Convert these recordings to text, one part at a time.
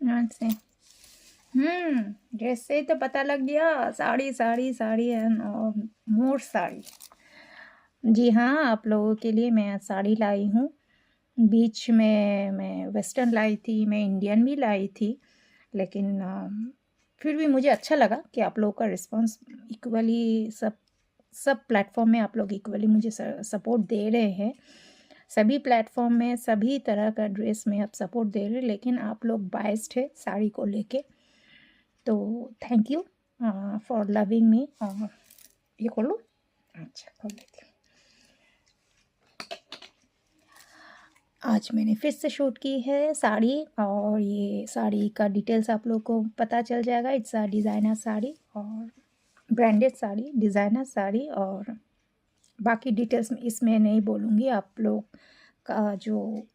ध्यान से। ड्रेस से ही तो पता लग गया, साड़ी साड़ी साड़ी एंड मोर साड़ी। जी हाँ, आप लोगों के लिए मैं आज साड़ी लाई हूँ। बीच में मैं वेस्टर्न लाई थी, मैं इंडियन भी लाई थी, लेकिन फिर भी मुझे अच्छा लगा कि आप लोगों का रिस्पांस इक्वली सब प्लेटफॉर्म में आप लोग इक्वली मुझे सपोर्ट दे रहे हैं। सभी प्लेटफॉर्म में सभी तरह का ड्रेस में आप सपोर्ट दे रहे हैं, लेकिन आप लोग बाइस्ड है साड़ी को लेके। तो thank you for loving me. और ये खोल लो। अच्छा, खोल लेती हूँ। आज मैंने फिर से शूट की है साड़ी, और ये साड़ी का डिटेल्स आप लोग को पता चल जाएगा। इट्स अ डिज़ाइनर साड़ी और ब्रांडेड साड़ी, डिज़ाइनर साड़ी, और बाकी डिटेल्स में इसमें नहीं बोलूँगी। आप लोग का जो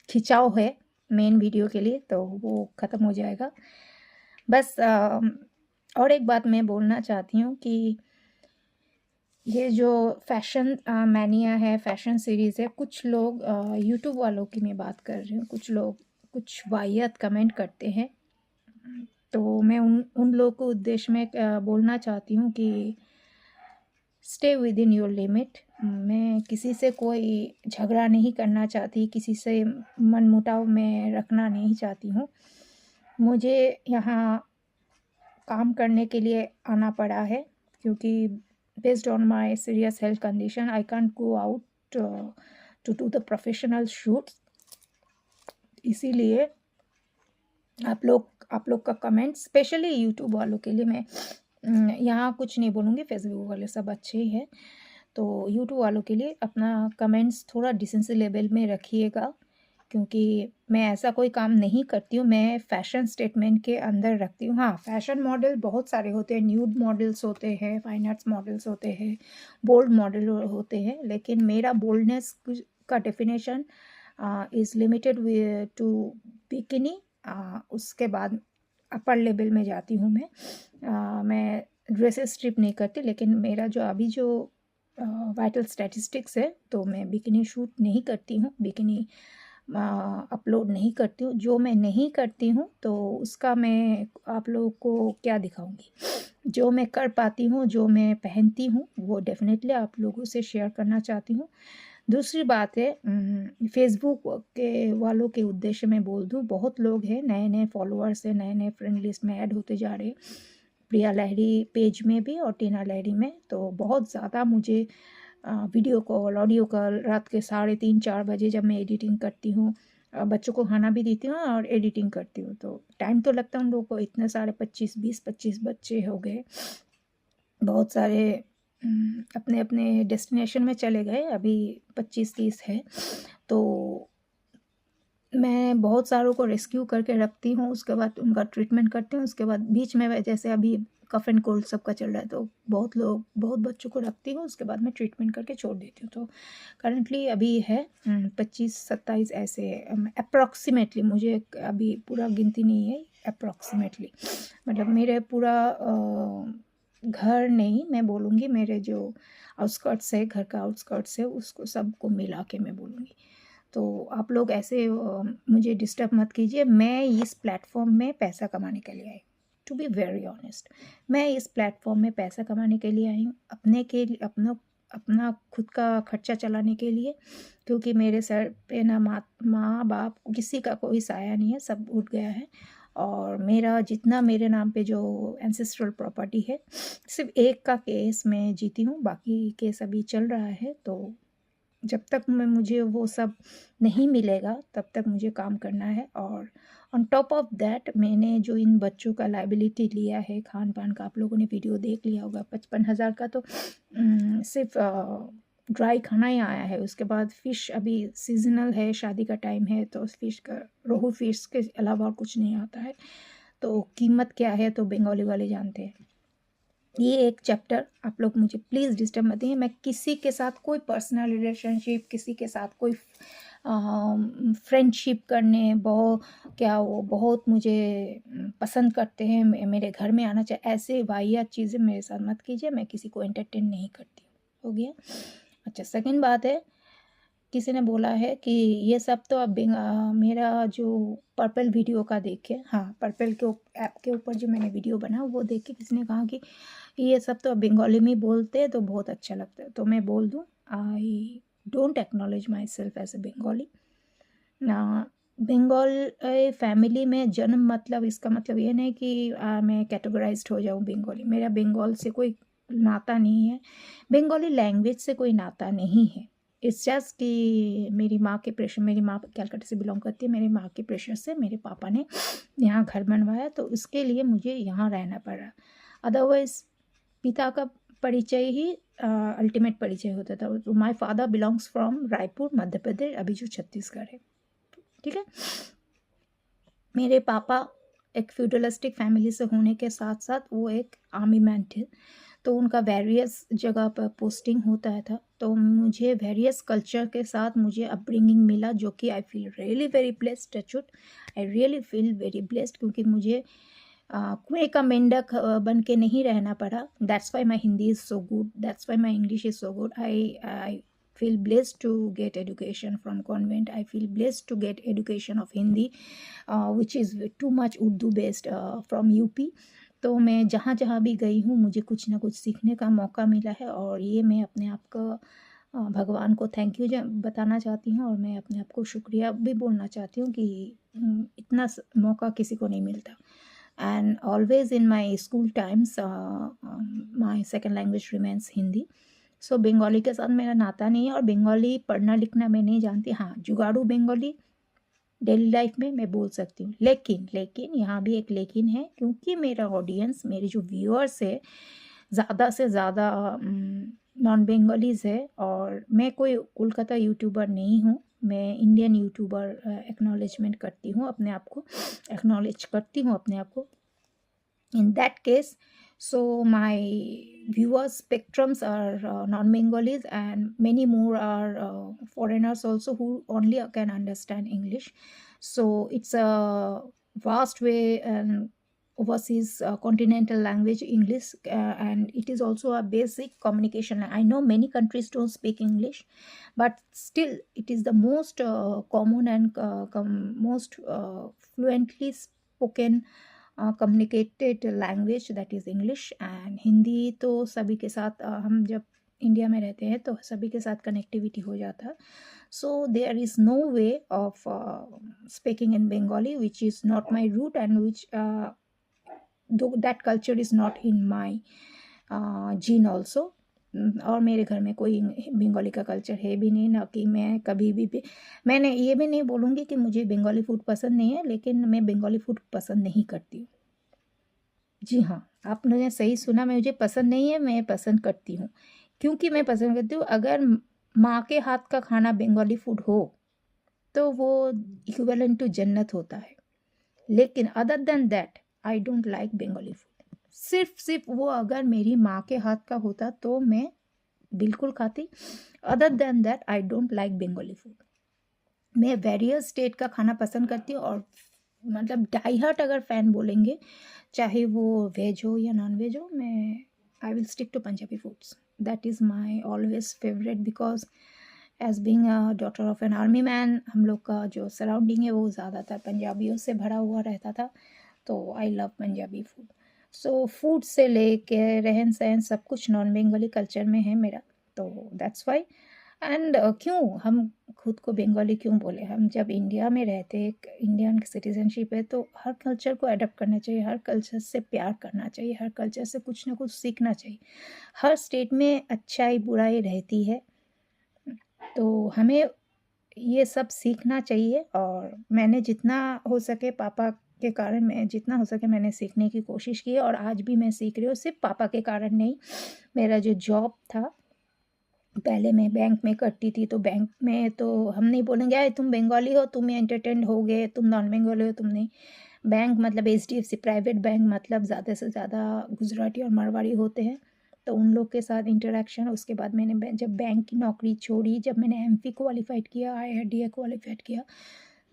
खिंचाव है मेन वीडियो के लिए, तो वो ख़त्म हो जाएगा। बस और एक बात मैं बोलना चाहती हूँ कि ये जो फैशन मैनिया है, फैशन सीरीज़ है, कुछ लोग यूट्यूब वालों की मैं बात कर रही हूँ, कुछ लोग कुछ वाहियात कमेंट करते हैं। तो मैं उन लोगों को उद्देश्य में बोलना चाहती हूँ कि stay with in your limit. मैं किसी से कोई झगड़ा नहीं करना चाहती, किसी से मनमुटाव में रखना नहीं चाहती हूँ। मुझे यहाँ काम करने के लिए आना पड़ा है, क्योंकि based on my serious health condition I can't go out to do the professional shoots. इसीलिए आप लोग का कमेंट स्पेशली यूट्यूब वालों के लिए मैं यहाँ कुछ नहीं बोलूँगी, फेसबुक वाले सब अच्छे ही हैं। तो यूट्यूब वालों के लिए अपना कमेंट्स थोड़ा डिसेंसी लेवल में रखिएगा, क्योंकि मैं ऐसा कोई काम नहीं करती हूँ। मैं फैशन स्टेटमेंट के अंदर रखती हूँ। हाँ, फैशन मॉडल बहुत सारे होते हैं, न्यूड मॉडल्स होते हैं, फाइन आर्ट्स मॉडल्स होते हैं, बोल्ड मॉडल होते हैं, लेकिन मेरा बोल्डनेस का definition is limited to bikini. उसके बाद अपर लेवल में जाती हूँ मैं ड्रेसेस स्ट्रिप नहीं करती, लेकिन मेरा जो अभी जो वाइटल स्टैटिस्टिक्स है, तो मैं बिकिनी शूट नहीं करती हूँ, बिकिनी अपलोड नहीं करती हूँ। जो मैं नहीं करती हूँ तो उसका मैं आप लोगों को क्या दिखाऊंगी। जो मैं कर पाती हूँ, जो मैं पहनती हूँ, वो डेफिनेटली आप लोगों से शेयर करना चाहती हूँ। दूसरी बात है, फेसबुक के वालों के उद्देश्य में बोल दूँ, बहुत लोग हैं, नए नए फॉलोअर्स हैं, नए नए फ्रेंड लिस्ट में ऐड होते जा रहे हैं, प्रिया लहरी पेज में भी और टीना लहरी में। तो बहुत ज़्यादा मुझे वीडियो कॉल, ऑडियो कॉल रात के 3:30-4 बजे जब मैं एडिटिंग करती हूँ, बच्चों को खाना भी देती हूँ और एडिटिंग करती हूँ, तो टाइम तो लगता है उन लोगों को। इतने सारे 25 बच्चे हो गए, बहुत सारे अपने अपने डेस्टिनेशन में चले गए, अभी 25-30 है। तो मैं बहुत सारों को रेस्क्यू करके रखती हूँ, उसके बाद उनका ट्रीटमेंट करती हूँ। उसके बाद बीच में जैसे अभी कफ एंड कोल्ड सबका चल रहा है, तो बहुत बच्चों को रखती हूँ, उसके बाद मैं ट्रीटमेंट करके छोड़ देती हूँ। तो करंटली अभी है 25-27 ऐसे अप्रॉक्सीमेटली, मुझे अभी पूरा गिनती नहीं है, अप्रॉक्सीमेटली मतलब मेरे पूरा घर नहीं मैं बोलूँगी, मेरे जो आउटस्कर्ट्स है, घर का आउटस्कर्ट्स है, उसको सबको मिला के मैं बोलूँगी। तो आप लोग ऐसे मुझे डिस्टर्ब मत कीजिए। मैं इस प्लेटफॉर्म में पैसा कमाने के लिए आई, टू बी वेरी ऑनेस्ट। मैं इस प्लेटफॉर्म में पैसा कमाने के लिए आई हूँ, अपना खुद का खर्चा चलाने के लिए, क्योंकि मेरे सर पे ना माँ बाप किसी का कोई साया नहीं है, सब उठ गया है। और मेरा जितना मेरे नाम पे जो एंसेस्ट्रल प्रॉपर्टी है, सिर्फ एक का केस मैं जीती हूँ, बाकी केस अभी चल रहा है। तो जब तक मुझे वो सब नहीं मिलेगा, तब तक मुझे काम करना है। और ऑन टॉप ऑफ दैट, मैंने जो इन बच्चों का लाइबिलिटी लिया है, खान पान का आप लोगों ने वीडियो देख लिया होगा, 55,000 का तो सिर्फ ड्राई खाना ही आया है। उसके बाद फ़िश अभी सीजनल है, शादी का टाइम है, तो उस फिश का, रोहू फिश के अलावा और कुछ नहीं आता है। तो कीमत क्या है तो बंगाली वाले जानते हैं। ये एक चैप्टर आप लोग मुझे प्लीज़ डिस्टर्ब मत कीजिए। मैं किसी के साथ कोई पर्सनल रिलेशनशिप, किसी के साथ कोई फ्रेंडशिप करने वो बहुत मुझे पसंद करते हैं, मेरे घर में आना चाहिए, ऐसे वाहियात चीज़ें मेरे साथ मत कीजिए। मैं किसी को एंटरटेन नहीं करती हूँ। हो गया। अच्छा, सेकंड बात है, किसी ने बोला है कि ये सब तो अब मेरा जो पर्पल वीडियो का देख के, हाँ पर्पल के ऐप के ऊपर जो मैंने वीडियो बना वो देख के किसी ने कहा कि ये सब तो अब बंगाली में बोलते हैं तो बहुत अच्छा लगता है। तो मैं बोल दूँ, I don't acknowledge myself as a Bengali ना। बंगाल फैमिली में जन्म मतलब इसका मतलब ये नहीं कि मैं कैटेगराइज्ड हो जाऊँ बंगाली। मेरा बंगाल से कोई नाता नहीं है, बंगाली लैंग्वेज से कोई नाता नहीं है। इट्स जस्ट कि मेरी माँ के प्रेशर, मेरी माँ कैलकाटा से बिलोंग करती है, मेरी माँ के प्रेशर से मेरे पापा ने यहाँ घर बनवाया तो उसके लिए मुझे यहाँ रहना पड़ा। अदरवाइज़ पिता का परिचय ही अल्टीमेट परिचय होता था। तो my father belongs from Raipur Madhya Pradesh, अभी जो छत्तीसगढ़ है, ठीक है। मेरे पापा एक फ्यूडलिस्टिक फैमिली से होने के साथ साथ वो एक आर्मी मैन थे, तो उनका वेरियस जगह पर पोस्टिंग होता था। तो मुझे वेरियस कल्चर के साथ मुझे अपब्रिंगिंग मिला, जो कि I feel really very blessed. Touchwood, I really feel very blessed, क्योंकि मुझे कुएं का मेंढक बन के नहीं रहना पड़ा। That's why my Hindi is so good, that's why my English is so good. I feel blessed to get education from convent. I feel blessed to get education of Hindi, which is too much Urdu based from UP. तो मैं जहाँ जहाँ भी गई हूँ मुझे कुछ ना कुछ सीखने का मौका मिला है, और ये मैं अपने आप का भगवान को थैंक यू बताना चाहती हूँ, और मैं अपने आप को शुक्रिया भी बोलना चाहती हूँ कि इतना मौका किसी को नहीं मिलता। And always in my school times my second language remains Hindi. So Bengali के साथ मेरा नाता नहीं है, और बंगाली पढ़ना लिखना मैं नहीं जानती। हाँ, जुगाड़ू बंगाली डेली लाइफ में मैं बोल सकती हूँ, लेकिन यहाँ भी एक लेकिन है, क्योंकि मेरा ऑडियंस, मेरे जो व्यूअर्स है ज़्यादा से ज़्यादा नॉन बंगालीज़ है, और मैं कोई कोलकाता यूट्यूबर नहीं हूँ, मैं इंडियन यूट्यूबर एक्नॉलेजमेंट करती हूँ अपने आप को, एक्नॉलेज करती हूँ अपने आप को। In that case, so my viewers spectrums are non-Bengalis, and many more are foreigners also who only can understand English. So it's a vast way and overseas continental language English, and it is also a basic communication. I know many countries don't speak English, but still it is the most common and most fluently spoken communicated language that is English. And Hindi तो सभी के साथ हम जब India में रहते हैं तो सभी के साथ कनेक्टिविटी हो जाता है। So there is no way of speaking in Bengali which is not my root, and which that culture is not in my gene also. और मेरे घर में कोई बंगाली का कल्चर है भी नहीं, ना कि मैं कभी भी मैंने ये भी नहीं बोलूँगी कि मुझे बंगाली फूड पसंद नहीं है, लेकिन मैं बंगाली फूड पसंद नहीं करती हूँ। जी हाँ, आपने सही सुना, मुझे पसंद नहीं है, मैं पसंद करती हूँ। क्योंकि मैं पसंद करती हूँ, अगर माँ के हाथ का खाना बंगाली फूड हो तो वो इक्विवेलेंट टू जन्नत होता है। लेकिन other than that I don't like Bengali food. सिर्फ वो अगर मेरी माँ के हाथ का होता तो मैं बिल्कुल खाती। Other than that I don't like Bengali food. मैं वेरियस स्टेट का खाना पसंद करती हूँ, और मतलब डाई हार्ट अगर फैन बोलेंगे, चाहे वो वेज हो या नॉन वेज हो, मैं I will stick to Punjabi foods. That is my always favourite, because as being a daughter of an army man, हम लोग का जो सराउंडिंग है वो ज़्यादातर पंजाबियों से भरा हुआ रहता था, तो I love Punjabi food. So food से लेके रहन सहन सब कुछ नॉन बंगाली कल्चर में है मेरा, तो दैट्स वाई। एंड क्यों हम खुद को बंगाली क्यों बोले? हम जब इंडिया में रहते, एक इंडियन सिटीजनशिप है, तो हर कल्चर को अडॉप्ट करना चाहिए, हर कल्चर से प्यार करना चाहिए, हर कल्चर से कुछ ना कुछ सीखना चाहिए। हर स्टेट में अच्छाई बुराई रहती है, तो हमें ये सब सीखना चाहिए। और मैंने जितना हो सके पापा के कारण, मैं जितना हो सके मैंने सीखने की कोशिश की है, और आज भी मैं सीख रही हूँ, सिर्फ पापा के कारण नहीं। मेरा जो जॉब था, पहले मैं बैंक में करती थी, तो बैंक में तो हम नहीं बोलेंगे यार तुम बंगाली हो, तुम एंटरटेन हो गए, तुम नॉन बंगाली हो, तुम नहीं। बैंक मतलब HDFC प्राइवेट बैंक, मतलब ज़्यादा से ज़्यादा गुजराती और मारवाड़ी होते हैं, तो उन लोग के साथ इंटरेक्शन। उसके बाद मैंने जब बैंक की नौकरी छोड़ी, जब मैंने MPhil क्वालिफाइड किया, IIDA क्वालिफाइड किया,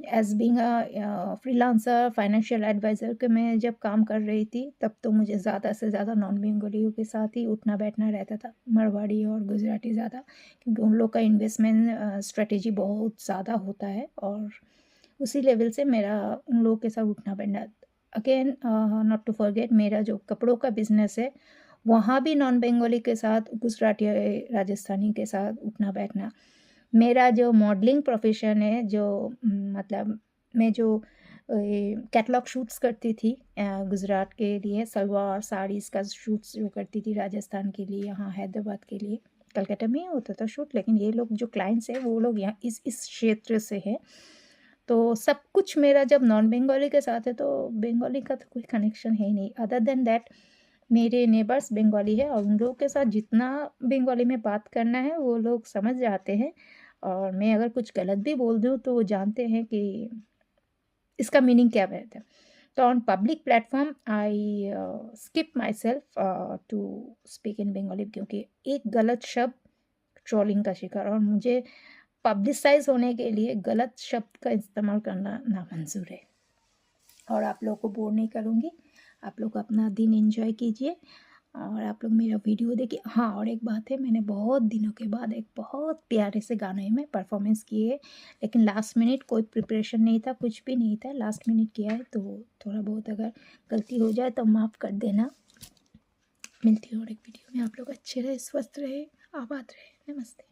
as being a freelancer financial adviser के मैं जब काम कर रही थी, तब तो मुझे ज़्यादा से ज़्यादा नॉन बंगालियों के साथ ही उठना बैठना रहता था, मारवाड़ी और गुजराती ज़्यादा, क्योंकि उन लोग का इन्वेस्टमेंट स्ट्रेटेजी बहुत ज़्यादा होता है और उसी लेवल से मेरा उन लोगों के साथ उठना बैठना। अगेन नॉट टू फॉरगेट, मेरा जो कपड़ों का बिजनेस है वहाँ भी नॉन बंगाली के साथ, गुजराती राजस्थानी के साथ उठना बैठना। मेरा जो मॉडलिंग प्रोफेशन है, जो मतलब मैं जो कैटलॉग शूट्स करती थी गुजरात के लिए, सलवार साड़ीज़ का शूट्स जो करती थी राजस्थान के लिए, यहाँ हैदराबाद के लिए, कलकत्ता में ही होता था शूट, लेकिन ये लोग जो क्लाइंट्स हैं वो लोग यहाँ इस क्षेत्र से है। तो सब कुछ मेरा जब नॉन बंगाली के साथ है तो बंगाली का तो कोई कनेक्शन है ही नहीं। अदर देन दैट मेरे नेबर्स बंगाली है और उन लोगों के साथ जितना बंगाली में बात करना है वो लोग समझ जाते हैं, और मैं अगर कुछ गलत भी बोल दूँ तो वो जानते हैं कि इसका मीनिंग क्या रहता है। तो on public platform I skip myself to speak in Bengali, क्योंकि एक गलत शब्द ट्रोलिंग का शिकार, और मुझे पब्लिसाइज होने के लिए गलत शब्द का इस्तेमाल करना नामंजूर है। और आप लोगों को बोर नहीं करूँगी, आप लोग अपना दिन एंजॉय कीजिए और आप लोग मेरा वीडियो देखिए। हाँ, और एक बात है, मैंने बहुत दिनों के बाद एक बहुत प्यारे से गाने में परफॉर्मेंस किए है, लेकिन लास्ट मिनट कोई प्रिपरेशन नहीं था, कुछ भी नहीं था, लास्ट मिनट किया है, तो थोड़ा बहुत अगर गलती हो जाए तो माफ़ कर देना। मिलती हूँ और एक वीडियो में। आप लोग अच्छे रहे, स्वस्थ रहे, आबाद रहे। नमस्ते।